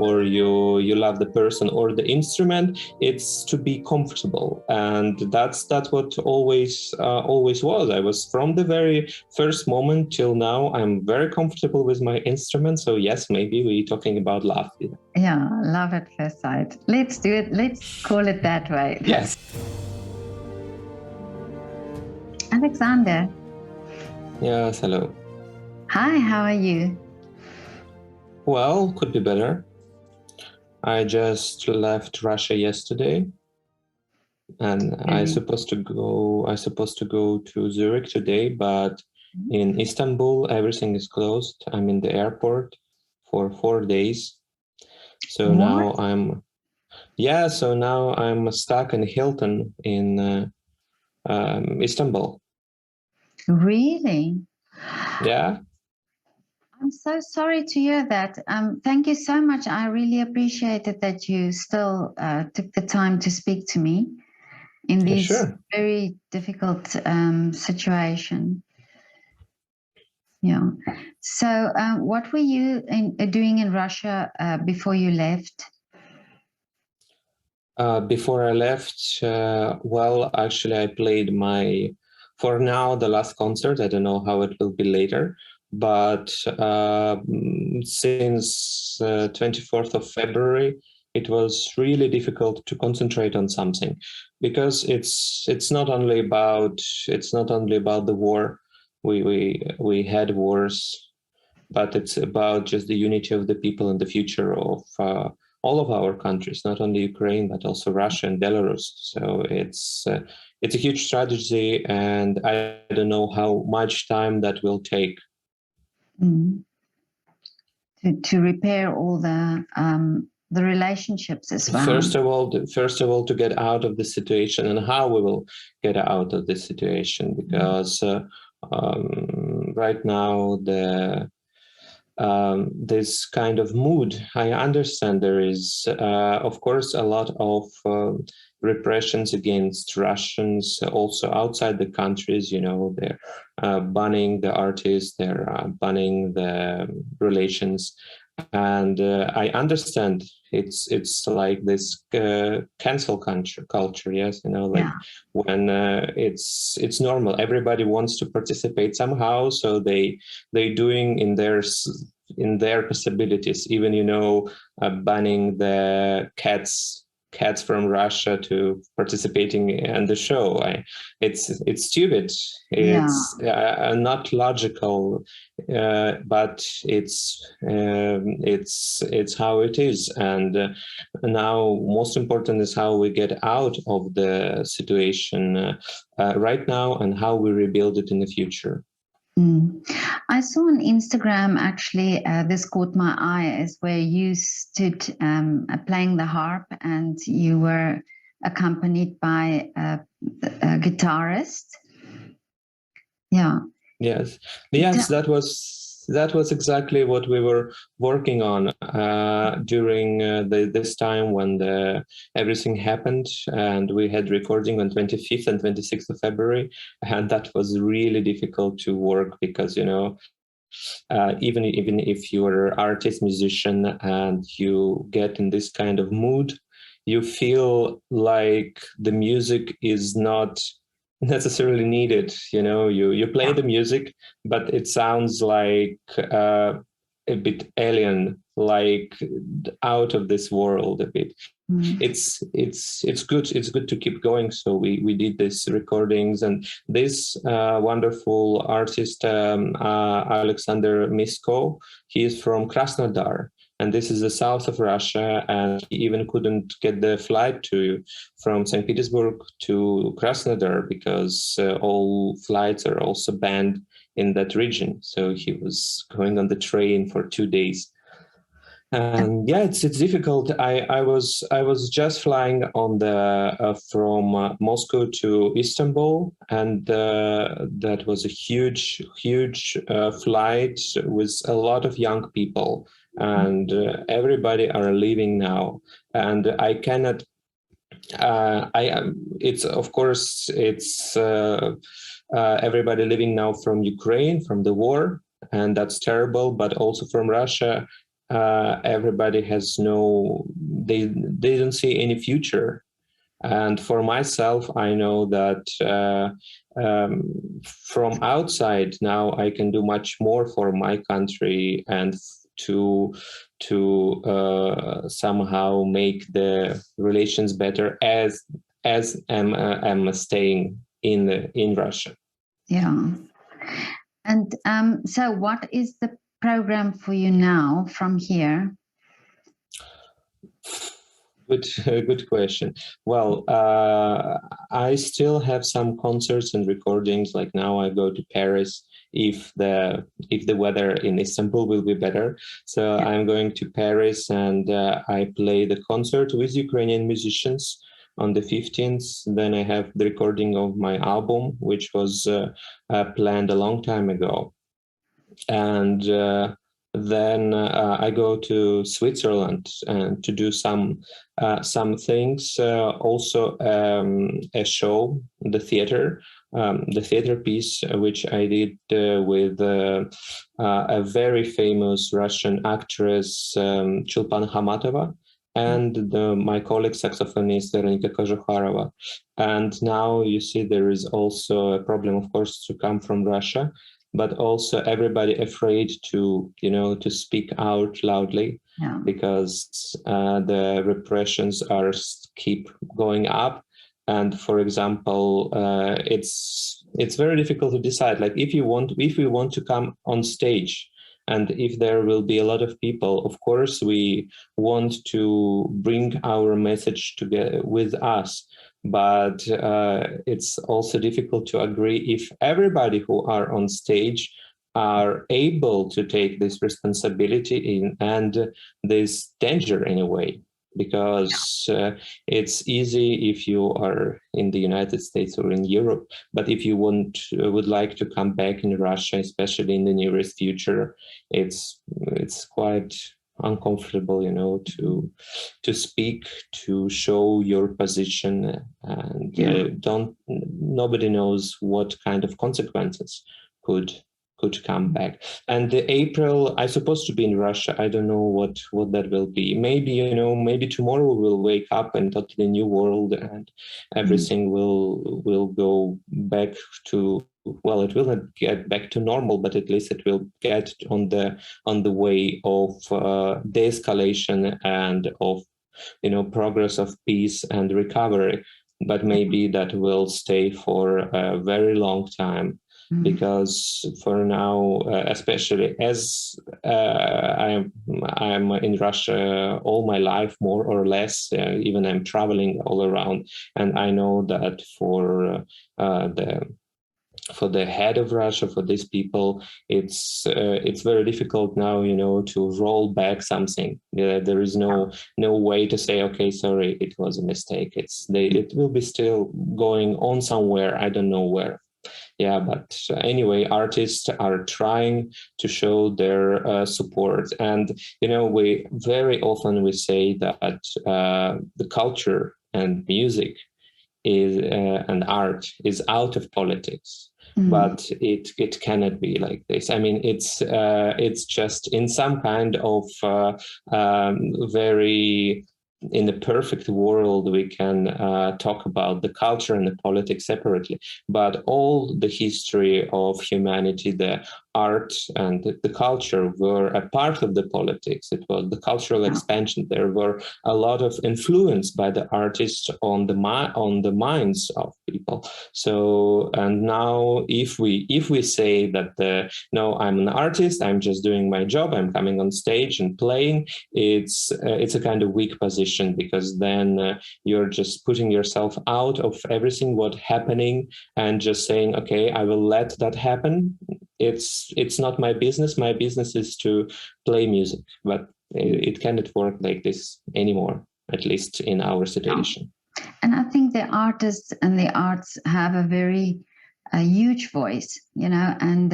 or you love the person or the instrument. It's to be comfortable, and that's what always was. I was from the very first moment till now. I'm very comfortable with my instrument. So yes, maybe we're talking about love. Yeah, love at first sight. Let's do it. Let's call it that way. Yes. Alexander. Yes, hello. Hi, how are you? Well, could be better. I just left Russia yesterday, and I supposed to go to Zurich today, but in Istanbul everything is closed. I'm in the airport for 4 days. So now I'm stuck in Hilton in Istanbul. Really? Yeah. I'm so sorry to hear that. Thank you so much. I really appreciated that you still took the time to speak to me in this very difficult situation. Yeah. So what were you doing in Russia before you left? Before I left, well, actually, I played for now, the last concert. I don't know how it will be later, but since 24th of February, it was really difficult to concentrate on something, because it's not only about the war. We had wars, but it's about just the unity of the people and the future of all of our countries, not only Ukraine, but also Russia and Belarus. So it's a huge tragedy, and I don't know how much time that will take. To repair all the relationships as well. First of all, to get out of the situation, and how we will get out of this situation, because right now this kind of mood, I understand there is, of course, a lot of repressions against Russians also outside the countries. They're banning the artists, they're banning the relations, and I understand it's like this cancel culture. Yes, when it's normal, everybody wants to participate somehow, so they doing in their possibilities, even banning the cats from Russia to participating in the show. It's stupid. It's not logical, but it's how it is. And now, most important is how we get out of the situation right now, and how we rebuild it in the future. I saw on Instagram, actually, this caught my eye, is where you stood playing the harp, and you were accompanied by a guitarist. Yeah. Yes. That was exactly what we were working on during this time when everything happened, and we had recording on 25th and 26th of February, and that was really difficult to work, because even if you're an artist, musician, and you get in this kind of mood, you feel like the music is not necessarily needed. You play the music, but it sounds like a bit alien, like out of this world a bit. It's good to keep going. So we did these recordings, and this wonderful artist, Alexander Misko, he is from Krasnodar, and this is the south of Russia, and he even couldn't get the flight from St. Petersburg to Krasnodar, because all flights are also banned in that region. So he was going on the train for 2 days. And it's difficult. I was just flying on from Moscow to Istanbul, and that was a huge flight with a lot of young people, and everybody are leaving now, and I cannot. It's of course it's everybody living now from Ukraine, from the war, and that's terrible, but also from Russia. everybody has they don't see any future. And for myself, I know that from outside now I can do much more for my country and to somehow make the relations better as I'm staying in Russia. Yeah. And so what is the program for you now from here? Good question. Well, I still have some concerts and recordings. Like now, I go to Paris if the weather in Istanbul will be better. So Yeah. I'm going to Paris and I play the concert with Ukrainian musicians on the 15th. Then I have the recording of my album, which was planned a long time ago. And then I go to Switzerland and to do some things. Also, a show, the theater piece, which I did with a very famous Russian actress, Chulpan Hamatova, and my colleague saxophonist Veronika Kozhukharova. And now you see there is also a problem, of course, to come from Russia, but also everybody afraid to speak out loudly. Yeah. Because the repressions keep going up. And for example, it's very difficult to decide, like if we want to come on stage and if there will be a lot of people, of course we want to bring our message together with us. But it's also difficult to agree if everybody who are on stage are able to take this responsibility and this danger in a way, because it's easy if you are in the United States or in Europe, but if you would like to come back in Russia, especially in the nearest future, it's quite uncomfortable, to speak, to show your position, and nobody knows what kind of consequences could come back. And the April, I supposed to be in Russia. I don't know what that will be. Maybe, maybe tomorrow we'll wake up and totally new world and everything will go back to, well, it will not get back to normal, but at least it will get on the way of de-escalation and of progress of peace and recovery. But maybe that will stay for a very long time. Because for now, especially as I'm in Russia all my life, more or less, even I'm traveling all around, and I know that for the head of Russia, for these people, it's very difficult now, to roll back something. There is no way to say, okay, sorry, it was a mistake. It will be still going on somewhere. I don't know where. Yeah, but anyway, artists are trying to show their support, and we very often we say that the culture and music is and art is out of politics. But it cannot be like this. I mean, it's just in some kind of very, in the perfect world, we can talk about the culture and the politics separately. But all the history of humanity, the art and the culture were a part of the politics. It was the cultural expansion. There were a lot of influence by the artists on the minds of people. So, and now if we say that no, I'm an artist, I'm just doing my job, I'm coming on stage and playing, it's a kind of weak position, because then you're just putting yourself out of everything what's happening and just saying, okay, I will let that happen. It's not my business. My business is to play music, but it cannot work like this anymore, at least in our situation. And I think the artists and the arts have a very huge voice, and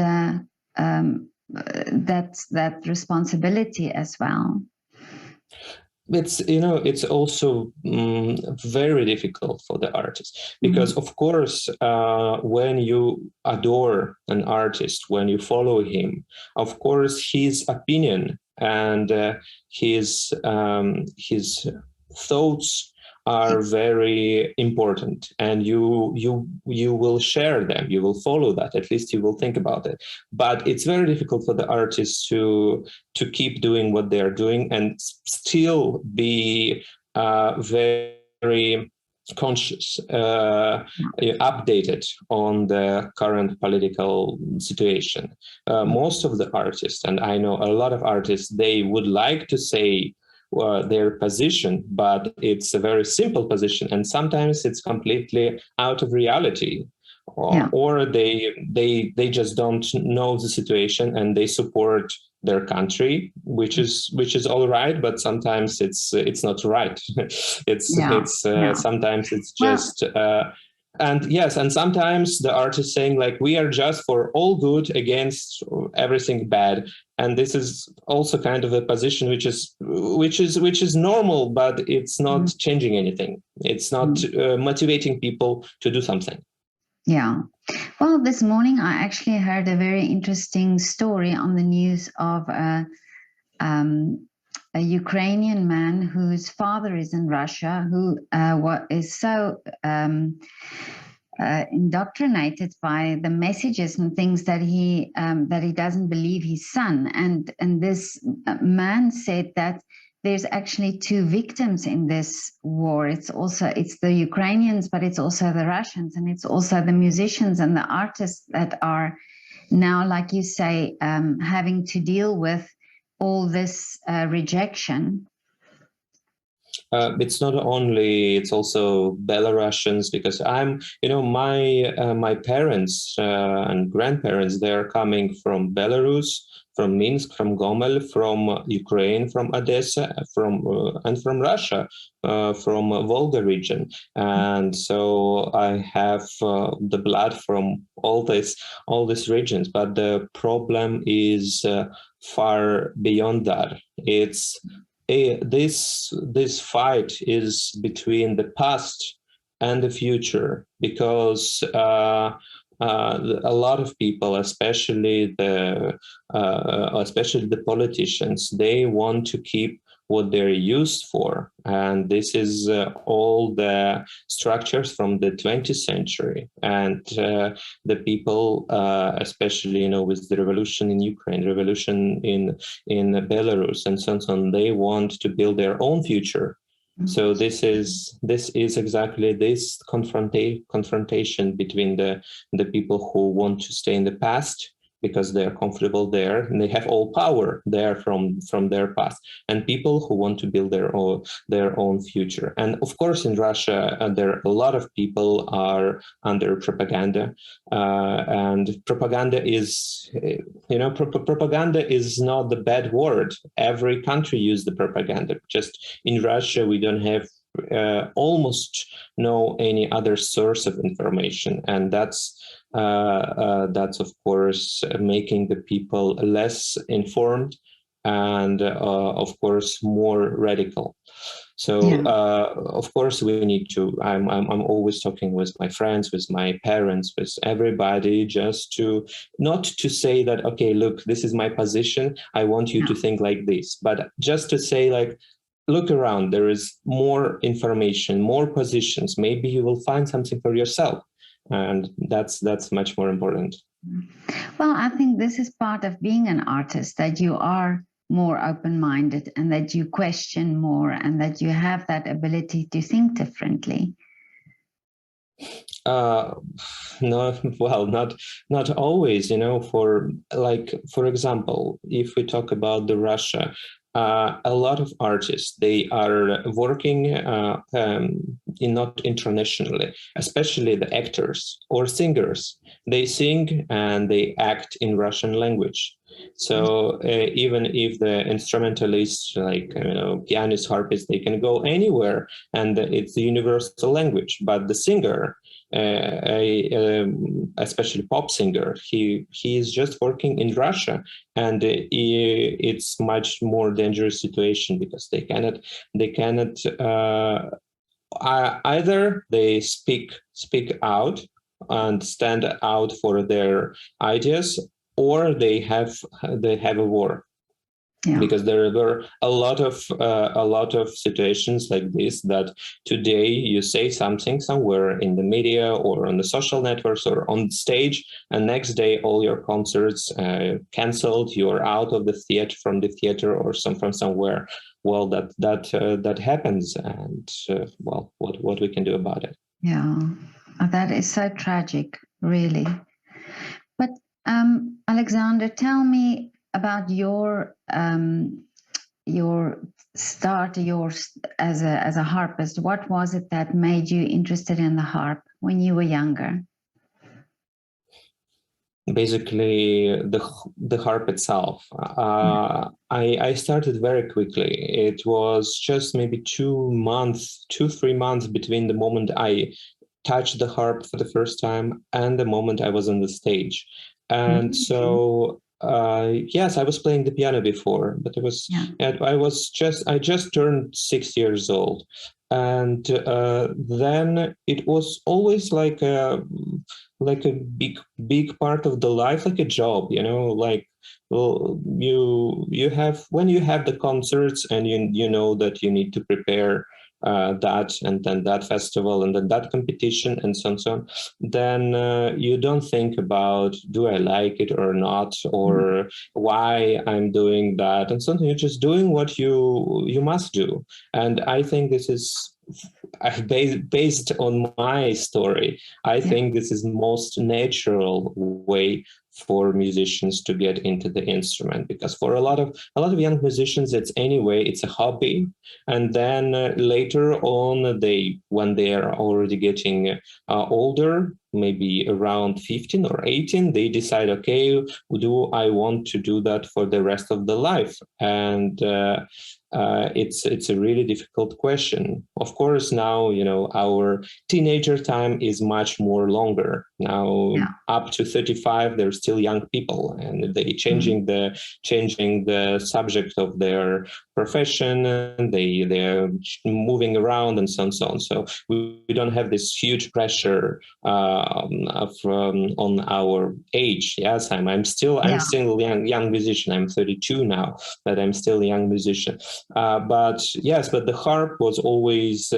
that's that responsibility as well. It's also very difficult for the artist, because of course when you adore an artist, when you follow him, of course his opinion and his thoughts are very important, and you will share them, you will follow that, at least you will think about it. But it's very difficult for the artists to keep doing what they are doing and still be very conscious, updated on the current political situation. Most of the artists, and I know a lot of artists, they would like to say their position, but it's a very simple position, and sometimes it's completely out of reality. Or they just don't know the situation and they support their country, which is all right, but sometimes it's not right. Sometimes it's just and yes, and sometimes the artist saying like, we are just for all good against everything bad, and this is also kind of a position which is normal, but it's not changing anything. It's not motivating people to do something. Yeah. Well, this morning I actually heard a very interesting story on the news of a Ukrainian man whose father is in Russia, who is so indoctrinated by the messages and things that he doesn't believe his son. And this man said that there's actually two victims in this war. It's the Ukrainians, but it's also the Russians, and it's also the musicians and the artists that are now, like you say, having to deal with all this rejection. It's not only, it's also Belarusians, because my parents and grandparents, they're coming from Belarus, from Minsk, from Gomel, from Ukraine, from Odessa, and from Russia, from Volga region. And so I have the blood from all these regions. But the problem is far beyond that. It's this fight is between the past and the future, because a lot of people, especially the politicians, they want to keep what they're used for, and this is all the structures from the 20th century, and the people, especially with the revolution in Ukraine, revolution in Belarus, and so on, they want to build their own future. So this is exactly this confrontation between the people who want to stay in the past because they're comfortable there and they have all power there from their past, and people who want to build their own future. And of course, in Russia, there are a lot of people are under propaganda, and propaganda is, propaganda is not the bad word. Every country uses the propaganda. Just in Russia, we don't have almost no any other source of information, and that's of course making the people less informed and of course more radical. So of course we need to, I'm always talking with my friends, with my parents, with everybody, just to not to say that, okay, look, this is my position, I want you to think like this, but just to say like, look around, there is more information, more positions, maybe you will find something for yourself. And that's much more important. Well, I think this is part of being an artist, that you are more open-minded and that you question more and that you have that ability to think differently. No, well, not always, for example, if we talk about the Russia, a lot of artists, they are working not internationally, especially the actors or singers. They sing and they act in Russian language. So even if the instrumentalists, like pianist, harpist, they can go anywhere and it's the universal language. But the singer, especially pop singer, he is just working in Russia, and it's much more dangerous situation because they cannot either they speak out and stand out for their ideas, or they have a war. Yeah. Because there were a lot of situations like this, that today you say something somewhere in the media or on the social networks or on stage, and next day all your concerts canceled. You're out of the theater, from the theater, or from somewhere. Well, that happens, and well, what we can do about it? Yeah, that is so tragic, really. But Alexander, tell me about your start, as a harpist. What was it that made you interested in the harp when you were younger? Basically, the harp itself. I started very quickly. It was just maybe 2-3 months between the moment I touched the harp for the first time and the moment I was on the stage. And so yes, I was playing the piano before, but I just turned 6 years old. And then it was always like a big part of the life, like a job, like, well, you have, when you have the concerts, and you know that you need to prepare that, and then that festival, and then that competition, and so on, then you don't think about, do I like it or not, or why I'm doing that, and something. You're just doing what you must do. And I think this is based on my story. I think this is the most natural way for musicians to get into the instrument, because for a lot of young musicians, it's a hobby, and then later on, when they are already getting older, maybe around 15 or 18, they decide, okay, do I want to do that for the rest of the life? And it's a really difficult question. Of course, now, our teenager time is much more longer. Now, up to 35, they're still young people, and they changing the subject of their profession. They're moving around, and so on, so on. So we don't have this huge pressure on our age. Yes, I'm still young musician. I'm 32 now, but I'm still a young musician. But the harp was always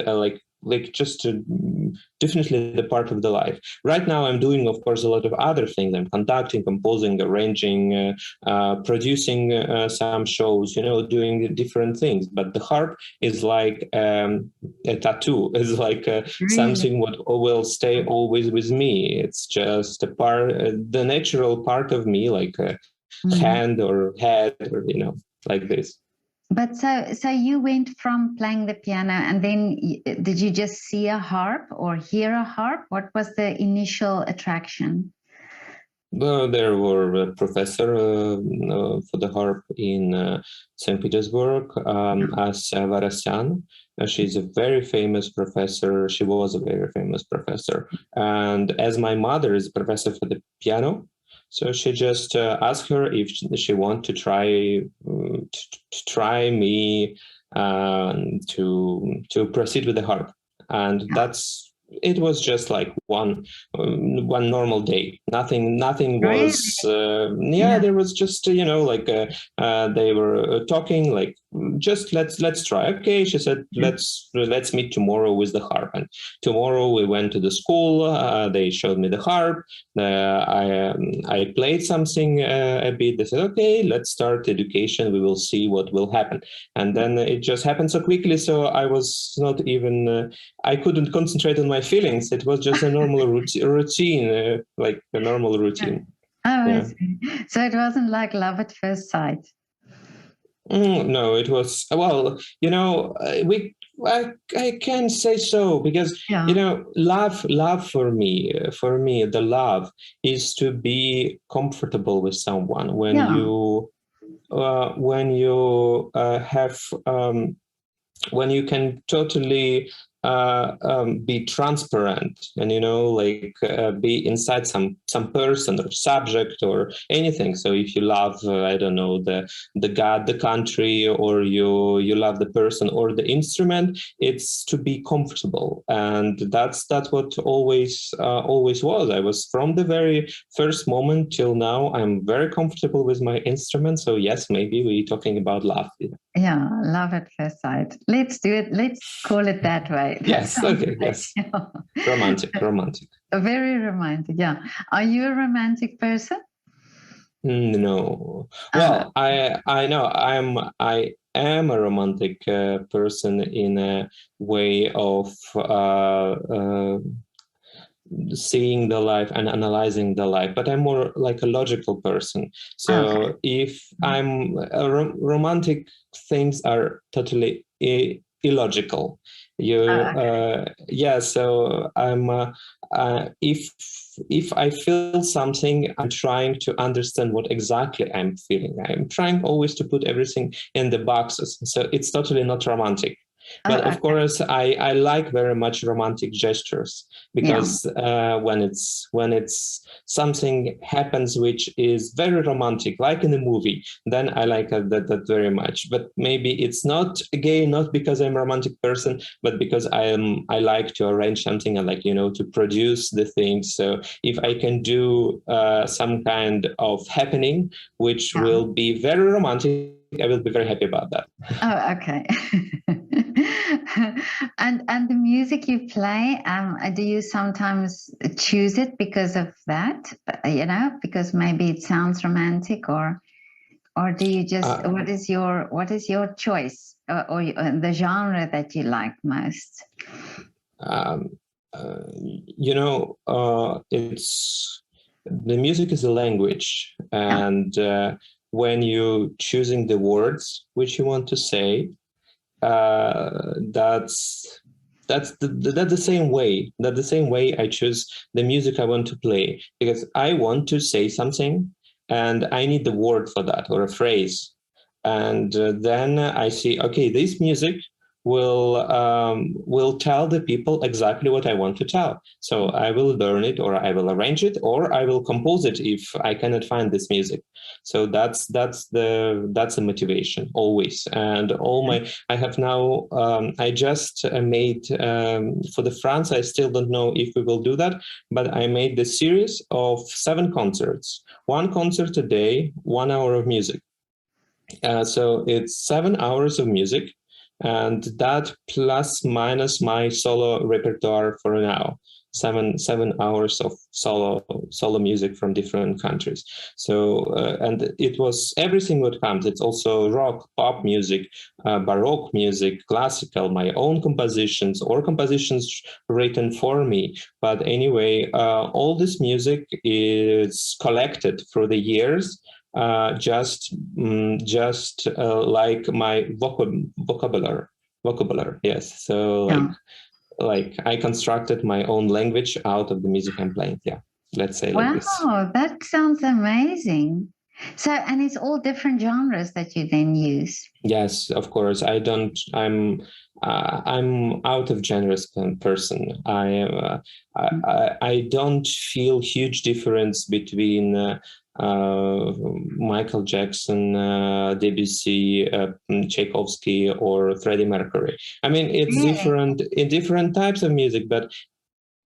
just definitely the part of the life. Right now, I'm doing, of course, a lot of other things. I'm conducting, composing, arranging, producing some shows, doing different things. But the harp is like a tattoo. It's like something what will stay always with me. It's just a part, the natural part of me, like a hand or head, or like this. But so you went from playing the piano, and then did you just see a harp or hear a harp? What was the initial attraction? Well, there were a professor for the harp in St. Petersburg, as Varasyan. She's a very famous professor. She was a very famous professor. And as my mother is a professor for the piano, so she just asked her if she want to try me to proceed with the harp, and it was just like one normal day. Nothing was. There was just they were talking, like, just let's try. Okay, she said, let's meet tomorrow with the harp. And tomorrow we went to the school. They showed me the harp. I played something a bit. They said, okay, let's start education. We will see what will happen. And then it just happened so quickly. So I was not even. I couldn't concentrate on my feelings. It was just a normal routine, like a normal routine. Oh, so it wasn't like love at first sight. No, it was, well, I can say so, because love for me, the love is to be comfortable with someone when you have when you can totally be transparent, and like be inside some person or subject or anything. So if you love I don't know, the god, the country, or you love the person or the instrument, it's to be comfortable. And that's what always was. I was, from the very first moment till now, I'm very comfortable with my instrument. So yes, maybe we're talking about love. Yeah, love at first sight. Let's do it. Let's call it that way. Yes. Okay. Yes. Romantic. Very romantic. Yeah. Are you a romantic person? No. Well, I know I am a romantic person in a way of seeing the life and analyzing the life, but I'm more like a logical person. So Okay. if I'm romantic, things are totally illogical. So I'm if I feel something, I'm trying to understand what exactly I'm feeling. I'm trying always to put everything in the boxes, so it's totally not romantic. But of course, I like very much romantic gestures, because when it's something happens which is very romantic, like in a movie, then I like that very much. But maybe it's not, again, not because I'm a romantic person, but because I like to arrange something. I like to produce the things. So if I can do some kind of happening which will be very romantic, I will be very happy about that. Oh, okay. And the music you play, do you sometimes choose it because of that? Because maybe it sounds romantic, or do you just what is your choice, or the genre that you like most? It's the music is a language, and when you choosing the words which you want to say, that's the same way. That the same way I choose the music I want to play, because I want to say something, and I need the word for that, or a phrase, and then I see, okay, this music will tell the people exactly what I want to tell. So I will learn it, or I will arrange it, or I will compose it if I cannot find this music. So that's the motivation always. And I have now I just made for the France. I still don't know if we will do that, but I made the series of 7 concerts, 1 concert a day, 1 hour of music. So it's 7 hours of music, and that plus minus my solo repertoire for now, 7 hours of solo music from different countries. So and it was everything what comes. It's also rock, pop music, baroque music, classical, my own compositions, or compositions written for me. But anyway, all this music is collected through the years, just like my vocabulary. Yes. So like I constructed my own language out of the music I'm playing. Yeah, let's say like this. Wow, that sounds amazing. So, and it's all different genres that you then use. Yes, of course. I'm out of genres person. I don't feel huge difference between Michael Jackson, Debussy, Tchaikovsky, or Freddie Mercury. I mean, it's different in different types of music, but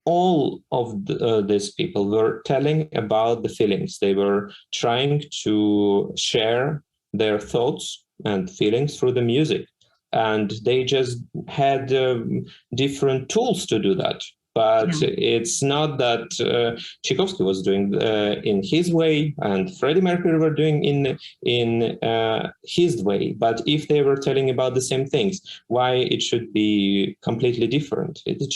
all of these people were telling about the feelings. They were trying to share their thoughts and feelings through the music. And they just had different tools to do that. But it's not that Tchaikovsky was doing in his way and Freddie Mercury were doing in his way. But if they were telling about the same things, why it should be completely different? It's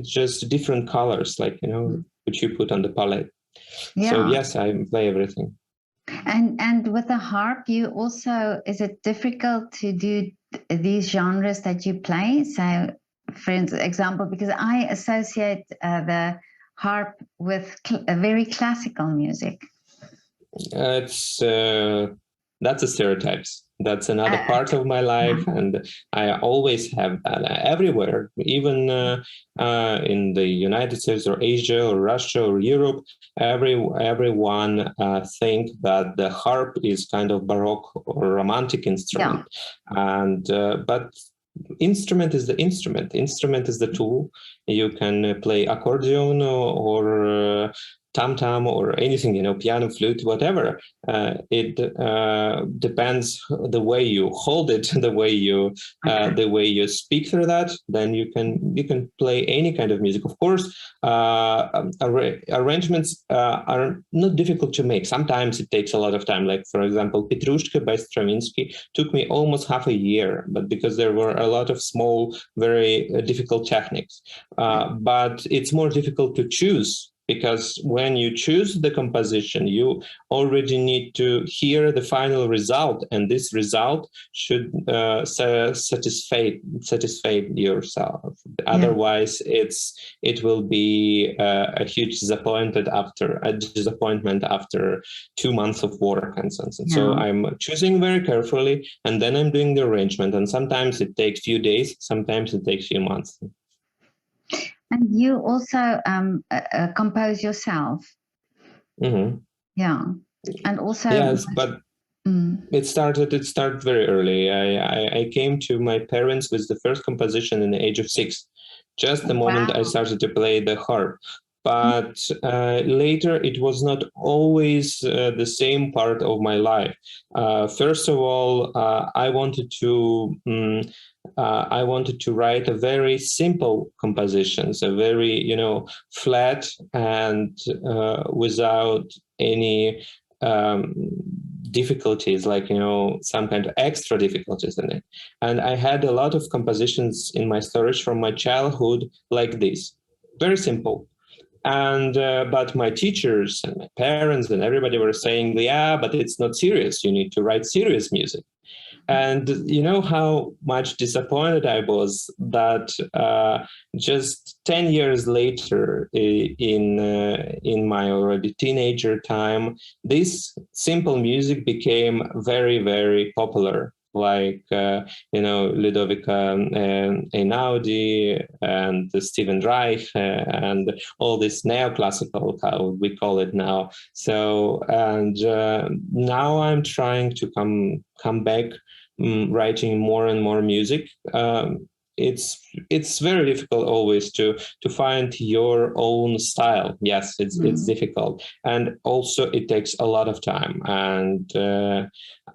just different colors, like which you put on the palette. So yes, I play everything. And with the harp, you also, is it difficult to do these genres that you play? So, for example, because I associate the harp with very classical music. It's that's a stereotypes. That's another Uh, part of my life, and I always have that everywhere, even in the United States or Asia or Russia or Europe. Everyone think that the harp is kind of baroque or romantic instrument, and but instrument is the instrument. Instrument is the tool. You can play accordion or tam-tam or anything, piano, flute, whatever. It depends the way you hold it, the way you speak through that. Then you can play any kind of music. Of course, arrangements are not difficult to make. Sometimes it takes a lot of time. Like, for example, Petrushka by Stravinsky took me almost half a year, but because there were a lot of small, very difficult techniques. But it's more difficult to choose, because when you choose the composition, you already need to hear the final result, and this result should satisfy yourself. Otherwise, it will be a huge disappointment after 2 months of work and so on. So I'm choosing very carefully, and then I'm doing the arrangement. And sometimes it takes few days, sometimes it takes few months. And you also compose yourself. Mm-hmm. Yeah, and also yes, but it started very early. I came to my parents with the first composition in the age of 6, just the moment I started to play the harp. But later it was not always the same part of my life. First of all, I wanted to write a very simple compositions, a very flat and without any difficulties, like some kind of extra difficulties in it. And I had a lot of compositions in my storage from my childhood like this, very simple. And but my teachers and my parents and everybody were saying, yeah, but it's not serious, you need to write serious music. And you know how much disappointed I was that just 10 years later, in my already teenager time, this simple music became very, very popular. Like Ludovica Einaudi and Stephen Reich and all this neoclassical, how we call it now. So and now I'm trying to come back, writing more and more music. It's very difficult always to find your own style. Yes, it's difficult, and also it takes a lot of time. And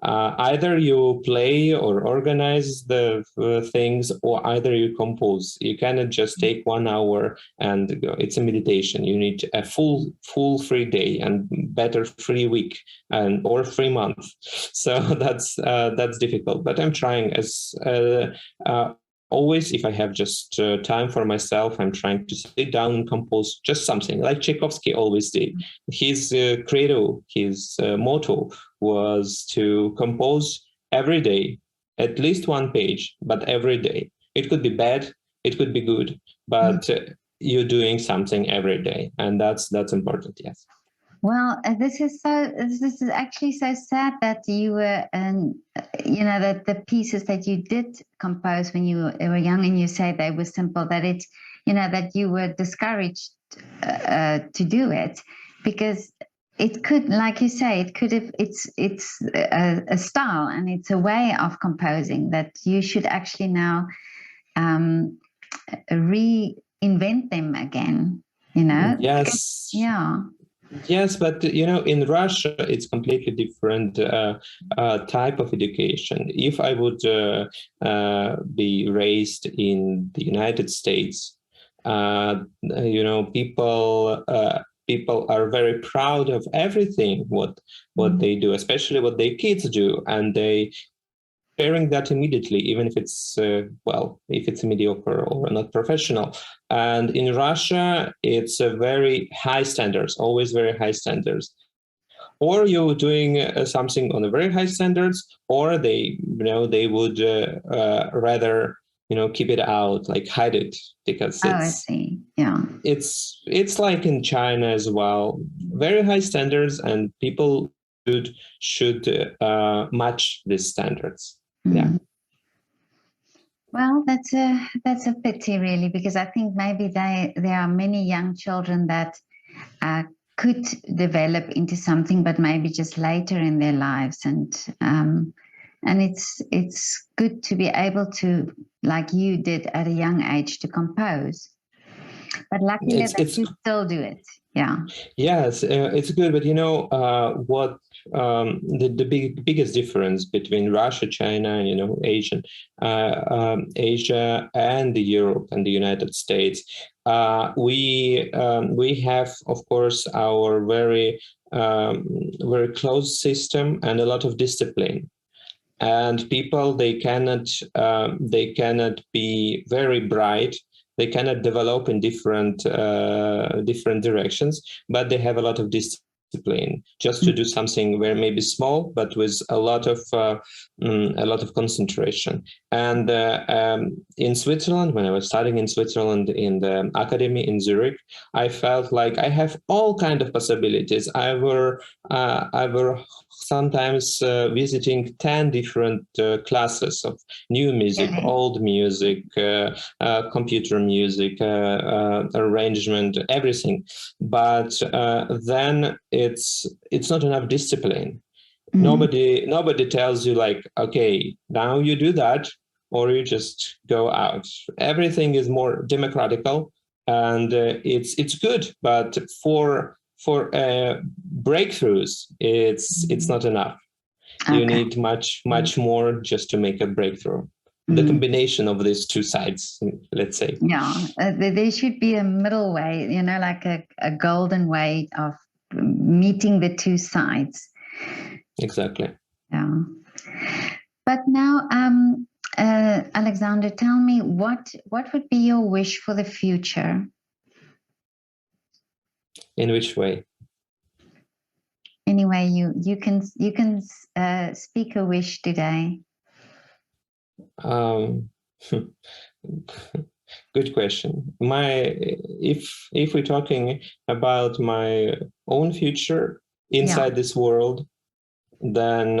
either you play or organize the things, or either you compose. You cannot just take 1 hour and go. It's a meditation. You need a full free day, and better free week, or 3 months. So that's difficult. But I'm trying as. Always, if I have just time for myself, I'm trying to sit down and compose just something, like Tchaikovsky always did. His credo, his motto was to compose every day, at least 1 page, but every day. It could be bad, it could be good, but you're doing something every day, and that's important. Yes. Well, this is actually so sad that you were, that the pieces that you did compose when you were young, and you say they were simple, that that you were discouraged to do it, because it could, like you say, it's a style, and it's a way of composing that you should actually now reinvent them again. Yes. Yeah. Yes, but in Russia, it's completely different type of education. If I would be raised in the United States, people are very proud of everything what they do, especially what their kids do, and they sharing that immediately, even if it's if it's mediocre or not professional. And in Russia, it's a very high standards, always very high standards. Or you're doing something on a very high standards, or they would rather keep it out, like hide it, because I see. Yeah, it's like in China as well, very high standards, and people match these standards. Mm. Yeah. Well, that's a pity, really, because I think maybe there are many young children that could develop into something, but maybe just later in their lives, and it's good to be able to, like you did at a young age, to compose. But luckily that you still do it. Yeah. Yes, it's good, but what the biggest difference between Russia, China, and Asia and the Europe and the United States, we have, of course, our very closed system and a lot of discipline. And people, they cannot be very bright. They cannot develop in different directions, but they have a lot of discipline just to do something very maybe small, but with a lot of concentration. And in Switzerland, when I was studying in Switzerland in the academy in Zürich, I felt like I have all kind of possibilities. I were sometimes visiting 10 different classes of new music, old music, computer music, arrangement, everything. But then it's not enough discipline. Mm-hmm. Nobody tells you like, okay, now you do that, or you just go out. Everything is more democratical, and it's good, but for breakthroughs, it's not enough. Okay. You need much more just to make a breakthrough. The combination of these two sides, let's say. Yeah, there should be a middle way, like a golden way of meeting the two sides. Exactly. Yeah. But now, Alexander, tell me what would be your wish for the future? In which way? Anyway, you can speak a wish today. Good question. If we're talking about my own future inside this world, then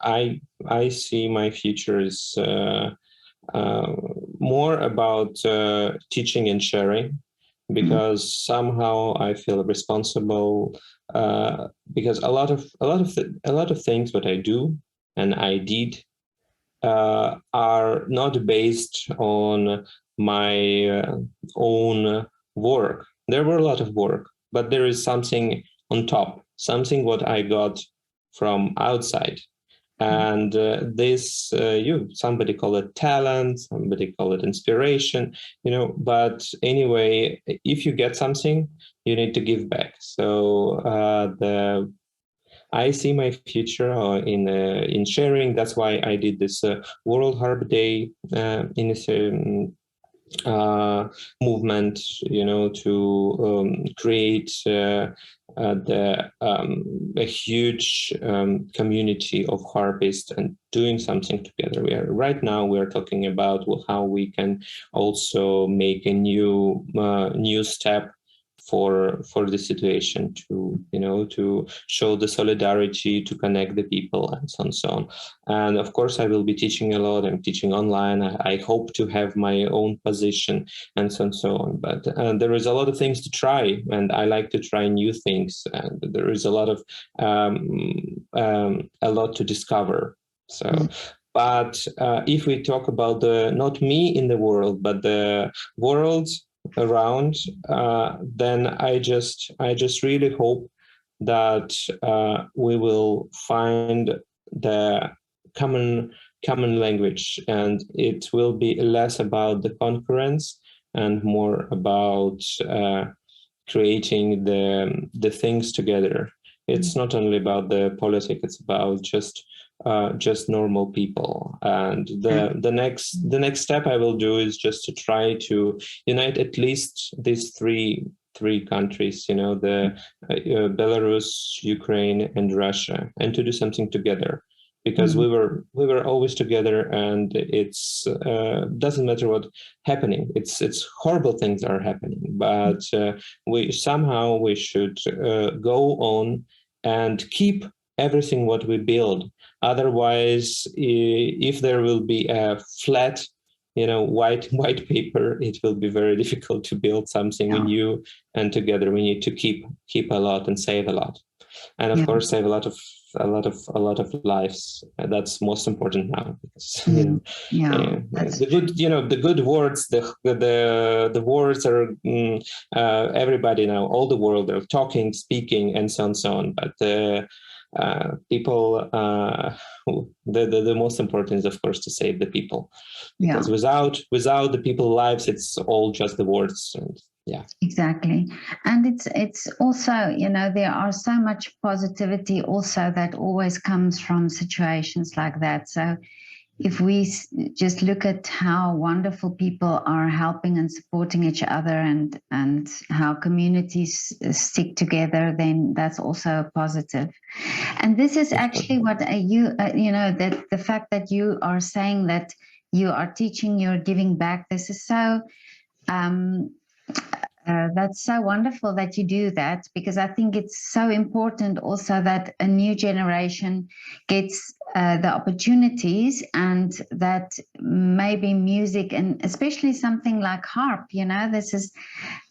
I see my future is more about teaching and sharing, because somehow I feel responsible, because a lot of things that I do and I did are not based on my own work. There were a lot of work, but there is something on top, something what I got from outside. And this, somebody call it talent, somebody call it inspiration, but anyway, if you get something, you need to give back. So I see my future in sharing. That's why I did this World Harp Day movement, to create a huge community of harpists and doing something together. Right now we are talking about how we can also make a new step for the situation, to show the solidarity, to connect the people, and so on and so on. And of course, I will be teaching a lot. I'm teaching online. I hope to have my own position, and so on and so on. But there is a lot of things to try, and I like to try new things. And there is a lot to discover. So. But if we talk about not me in the world, but the world around, then I just really hope that we will find the common language, and it will be less about the concurrence and more about creating the things together. It's not only about the politics; it's about just normal people. And the next step I will do is just to try to unite at least these three countries, the Belarus, Ukraine, and Russia, and to do something together, because we were always together, and it's doesn't matter what happening. It's horrible things are happening, but we should go on and keep everything what we build. Otherwise, if there will be a flat, white paper, it will be very difficult to build something new. And together we need to keep a lot and save a lot, and of course save a lot of lives. That's most important now, because the good words, the words are everybody now, all the world are talking, speaking, and so on. But people, the most important is of course to save the people, because without the people lives, it's all just the words. And exactly. And it's also, there are so much positivity also that always comes from situations like that. So if we just look at how wonderful people are helping and supporting each other, and how communities stick together, then that's also positive. And this is actually what that the fact that you are saying that you are teaching, you're giving back. This is so that's so wonderful that you do that, because I think it's so important also that a new generation gets the opportunities, and that maybe music, and especially something like harp, this is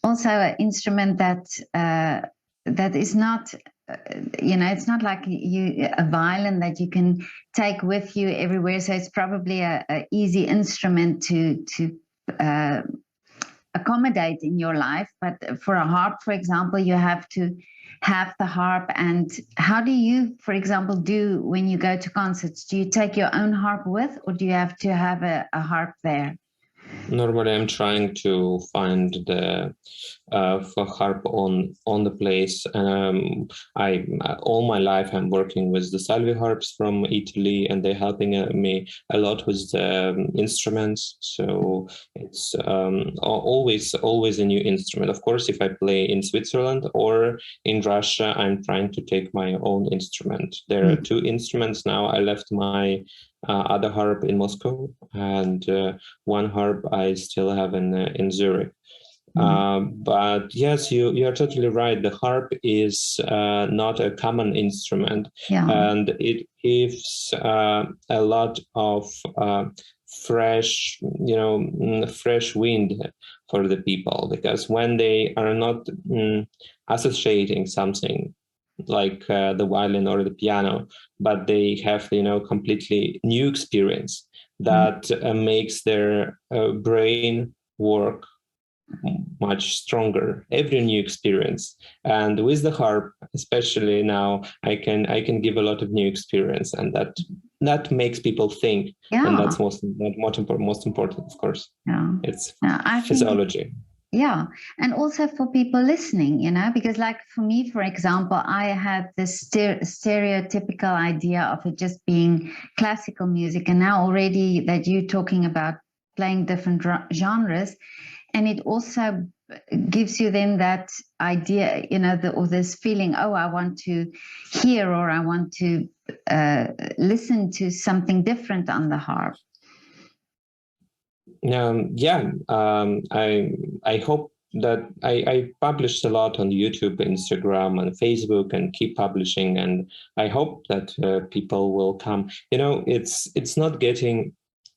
also an instrument that that is not, it's not like a violin that you can take with you everywhere. So it's probably a easy instrument to accommodate in your life. But for a harp, for example, you have to have the harp. And how do you, for example, do when you go to concerts? Do you take your own harp with, or do you have to have a harp there? Normally, I'm trying to find the for harp on the place. I all my life I'm working with the Salvi harps from Italy, and they're helping me a lot with the instruments. So it's always a new instrument. Of course, if I play in Switzerland or in Russia, I'm trying to take my own instrument. There are two instruments now. I left my other harp in Moscow, and one harp I still have in Zurich. But yes, you are totally right. The harp is not a common instrument, and it gives a lot of fresh wind for the people, because when they are not associating something like the violin or the piano, but they have completely new experience that makes their brain work much stronger every new experience. And with the harp, especially now, I can give a lot of new experience, and that makes people think. And that's most important, of course. It's physiology. And also for people listening, because like for me, for example, I had this stereotypical idea of it just being classical music, and now already that you're talking about playing different genres, and it also gives you then that idea, or this feeling, oh, I want to hear, or I want to listen to something different on the harp. I hope that I published a lot on YouTube, Instagram, and Facebook, and keep publishing. And I hope that people will come. It's not getting.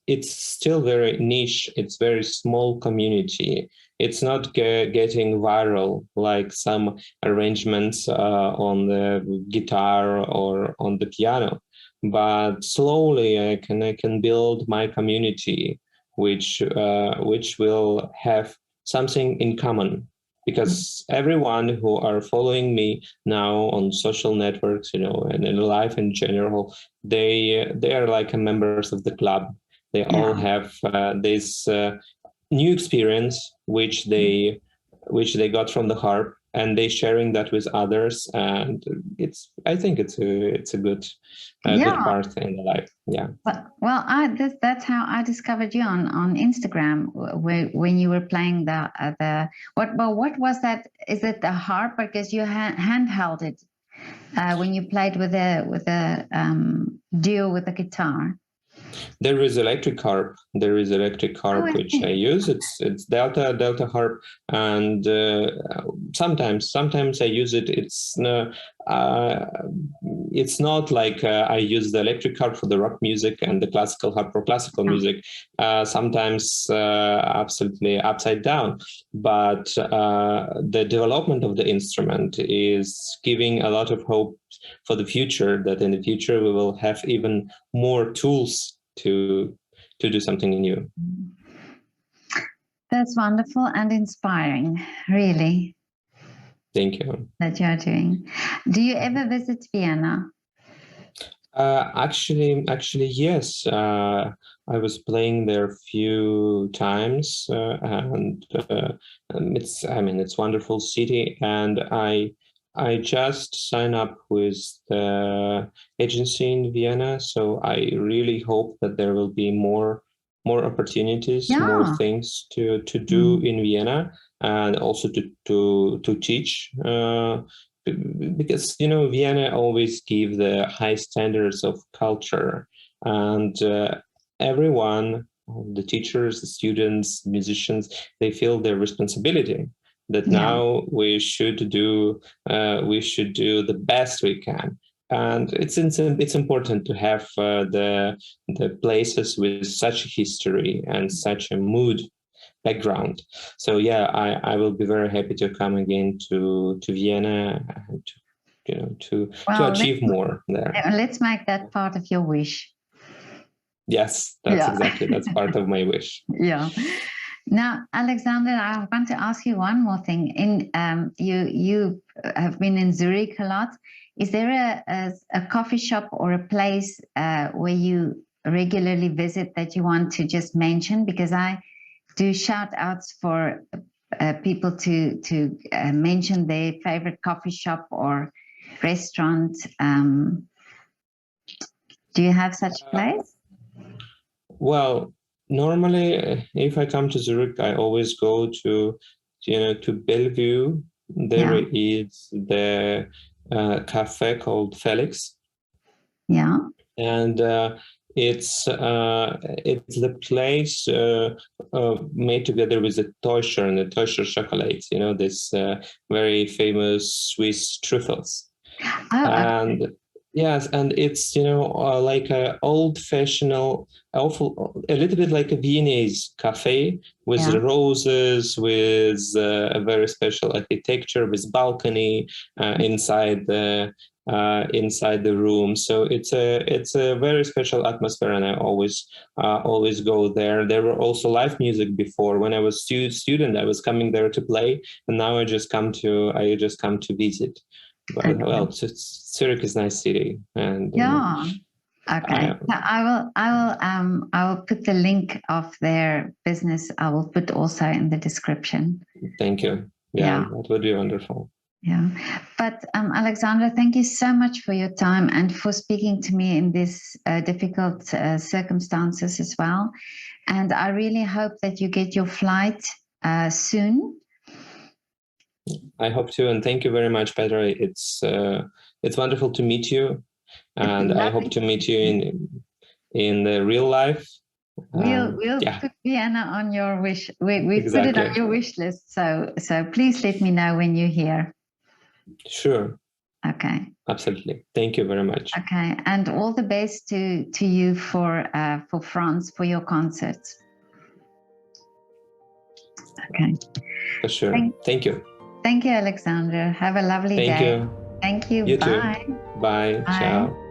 It's still very niche. It's very small community. It's not getting viral like some arrangements on the guitar or on the piano. But slowly, I can build my community, which will have something in common, because everyone who are following me now on social networks, and in life in general, they are like members of the club. They all have this new experience which they got from the harp, and they sharing that with others, and I think it's a good part in the life. That's how I discovered you on Instagram, when you were playing what was that? Is it the harp? Because you hand held it when you played with a duo with the guitar. There is electric harp. Which I use. It's Delta harp, and sometimes I use it. It's it's not like I use the electric harp for the rock music and the classical harp for classical music. Sometimes absolutely upside down. But the development of the instrument is giving a lot of hope for the future, that in the future we will have even more tools to do something new. That's wonderful and inspiring, really. Thank you. That you're doing. Do you ever visit Vienna? Actually, yes. I was playing there a few times, and it's wonderful city. And I just signed up with the agency in Vienna, so I really hope that there will be more opportunities, more things to do in Vienna, and also to teach. Because Vienna always give the high standards of culture, and everyone, the teachers, the students, musicians, they feel their responsibility that now we should do the best we can. And it's important to have the places with such history and such a mood background. So yeah, I will be very happy to come again to Vienna and to achieve more there. Let's make that part of your wish. Yes, that's part of my wish. Yeah. Now, Alexander, I want to ask you one more thing. You have been in Zurich a lot. Is there a coffee shop or a place where you regularly visit that you want to just mention? Because I do shout outs for people to mention their favorite coffee shop or restaurant. Do you have such a place? Well, normally, if I come to Zurich, I always go to Bellevue. There is the cafe called Felix. Yeah. And it's the place made together with the Teuscher and the Teuscher chocolates. This very famous Swiss truffles. And yes, and it's like a old-fashioned, a little bit like a Viennese cafe with roses, with a very special architecture, with balcony inside the room. So it's a very special atmosphere, and I always go there. There were also live music before. When I was student, I was coming there to play, and now I just come to visit. But well, Zurich is a nice city, and okay. I will put the link of their business. I will put also in the description. Thank you. Yeah, that would be wonderful. Yeah, but Alexander, thank you so much for your time and for speaking to me in these difficult circumstances as well. And I really hope that you get your flight soon. I hope to, and thank you very much, Petra. It's wonderful to meet you, and I hope to meet you in the real life. We'll put Vienna on your wish. We put it on your wish list. So please let me know when you're here. Sure. Okay. Absolutely. Thank you very much. Okay, and all the best to you for France, for your concerts. Okay. For sure. Thank you. Thank you, Alexander. Have a lovely day. Thank you. Thank you. You Bye. too. Bye. Ciao.